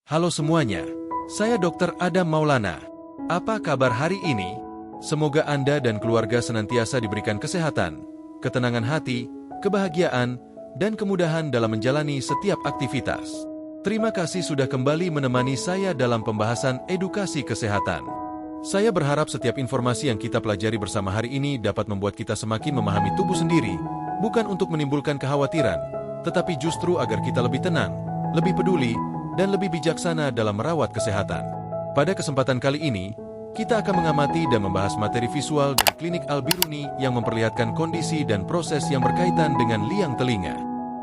Halo semuanya, saya Dr. Adam Maulana. Apa kabar hari ini? Semoga Anda dan keluarga senantiasa diberikan kesehatan, ketenangan hati, kebahagiaan, dan kemudahan dalam menjalani setiap aktivitas. Terima kasih sudah kembali menemani saya dalam pembahasan edukasi kesehatan. Saya berharap setiap informasi yang kita pelajari bersama hari ini dapat membuat kita semakin memahami tubuh sendiri, bukan untuk menimbulkan kekhawatiran, tetapi justru agar kita lebih tenang, lebih peduli, dan lebih bijaksana dalam merawat kesehatan. Pada kesempatan kali ini, kita akan mengamati dan membahas materi visual dari klinik Al-Biruni yang memperlihatkan kondisi dan proses yang berkaitan dengan liang telinga.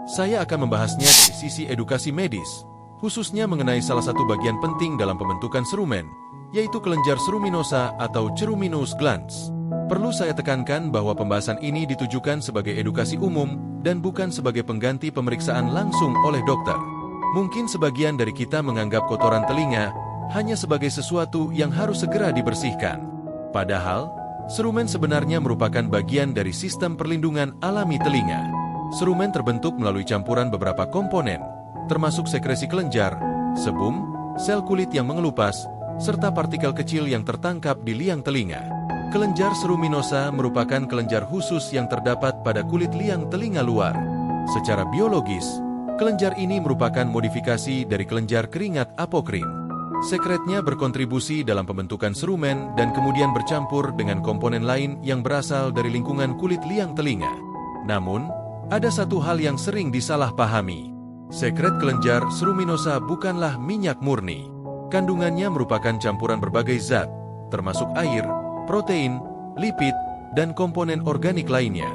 Saya akan membahasnya dari sisi edukasi medis, khususnya mengenai salah satu bagian penting dalam pembentukan serumen, yaitu kelenjar ceruminosa atau ceruminous glands. Perlu saya tekankan bahwa pembahasan ini ditujukan sebagai edukasi umum dan bukan sebagai pengganti pemeriksaan langsung oleh dokter. Mungkin sebagian dari kita menganggap kotoran telinga hanya sebagai sesuatu yang harus segera dibersihkan. Padahal, serumen sebenarnya merupakan bagian dari sistem perlindungan alami telinga. Serumen terbentuk melalui campuran beberapa komponen, termasuk sekresi kelenjar, sebum, sel kulit yang mengelupas, serta partikel kecil yang tertangkap di liang telinga. Kelenjar ceruminosa merupakan kelenjar khusus yang terdapat pada kulit liang telinga luar. Secara biologis, kelenjar ini merupakan modifikasi dari kelenjar keringat apokrin. Sekretnya berkontribusi dalam pembentukan serumen dan kemudian bercampur dengan komponen lain yang berasal dari lingkungan kulit liang telinga. Namun, ada satu hal yang sering disalahpahami. Sekret kelenjar ceruminosa bukanlah minyak murni. Kandungannya merupakan campuran berbagai zat, termasuk air, protein, lipid, dan komponen organik lainnya.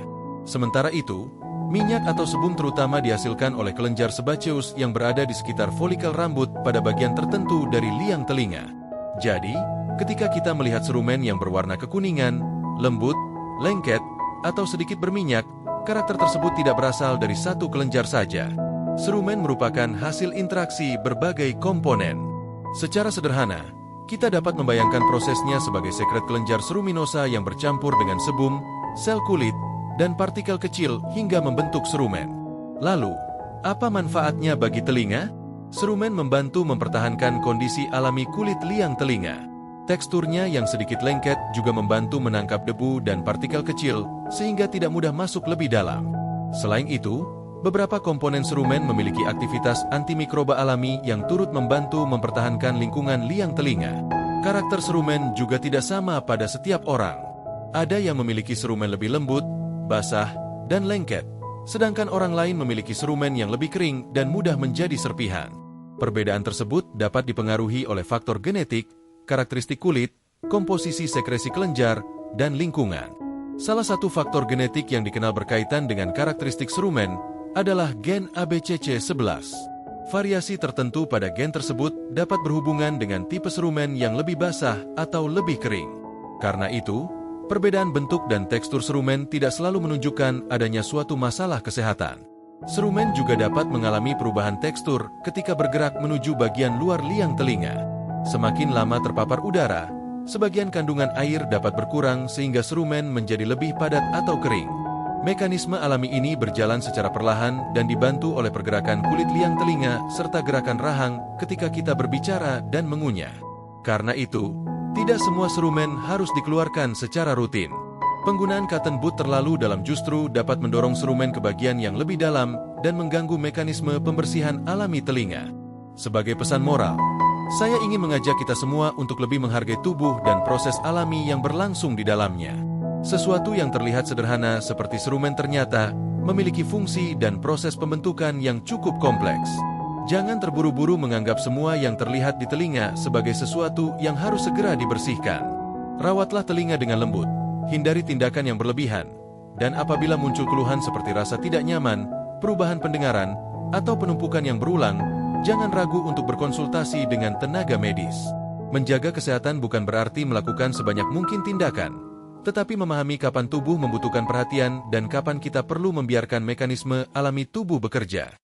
Sementara itu, minyak atau sebum terutama dihasilkan oleh kelenjar sebaceus yang berada di sekitar folikel rambut pada bagian tertentu dari liang telinga. Jadi, ketika kita melihat serumen yang berwarna kekuningan, lembut, lengket, atau sedikit berminyak, karakter tersebut tidak berasal dari satu kelenjar saja. Serumen merupakan hasil interaksi berbagai komponen. Secara sederhana, kita dapat membayangkan prosesnya sebagai sekret kelenjar ceruminosa yang bercampur dengan sebum, sel kulit, dan partikel kecil hingga membentuk serumen. Lalu, apa manfaatnya bagi telinga? Serumen membantu mempertahankan kondisi alami kulit liang telinga. Teksturnya yang sedikit lengket juga membantu menangkap debu dan partikel kecil sehingga tidak mudah masuk lebih dalam. Selain itu, beberapa komponen serumen memiliki aktivitas antimikroba alami yang turut membantu mempertahankan lingkungan liang telinga. Karakter serumen juga tidak sama pada setiap orang. Ada yang memiliki serumen lebih lembut, basah, dan lengket, sedangkan orang lain memiliki serumen yang lebih kering dan mudah menjadi serpihan. Perbedaan tersebut dapat dipengaruhi oleh faktor genetik, karakteristik kulit, komposisi sekresi kelenjar, dan lingkungan. Salah satu faktor genetik yang dikenal berkaitan dengan karakteristik serumen adalah gen ABCC11. Variasi tertentu pada gen tersebut dapat berhubungan dengan tipe serumen yang lebih basah atau lebih kering. Karena itu, perbedaan bentuk dan tekstur serumen tidak selalu menunjukkan adanya suatu masalah kesehatan. Serumen juga dapat mengalami perubahan tekstur ketika bergerak menuju bagian luar liang telinga. Semakin lama terpapar udara, sebagian kandungan air dapat berkurang sehingga serumen menjadi lebih padat atau kering. Mekanisme alami ini berjalan secara perlahan dan dibantu oleh pergerakan kulit liang telinga serta gerakan rahang ketika kita berbicara dan mengunyah. Karena itu, tidak semua serumen harus dikeluarkan secara rutin. Penggunaan cotton bud terlalu dalam justru dapat mendorong serumen ke bagian yang lebih dalam dan mengganggu mekanisme pembersihan alami telinga. Sebagai pesan moral, saya ingin mengajak kita semua untuk lebih menghargai tubuh dan proses alami yang berlangsung di dalamnya. Sesuatu yang terlihat sederhana seperti serumen ternyata memiliki fungsi dan proses pembentukan yang cukup kompleks. Jangan terburu-buru menganggap semua yang terlihat di telinga sebagai sesuatu yang harus segera dibersihkan. Rawatlah telinga dengan lembut, hindari tindakan yang berlebihan, dan apabila muncul keluhan seperti rasa tidak nyaman, perubahan pendengaran, atau penumpukan yang berulang, jangan ragu untuk berkonsultasi dengan tenaga medis. Menjaga kesehatan bukan berarti melakukan sebanyak mungkin tindakan, tetapi memahami kapan tubuh membutuhkan perhatian dan kapan kita perlu membiarkan mekanisme alami tubuh bekerja.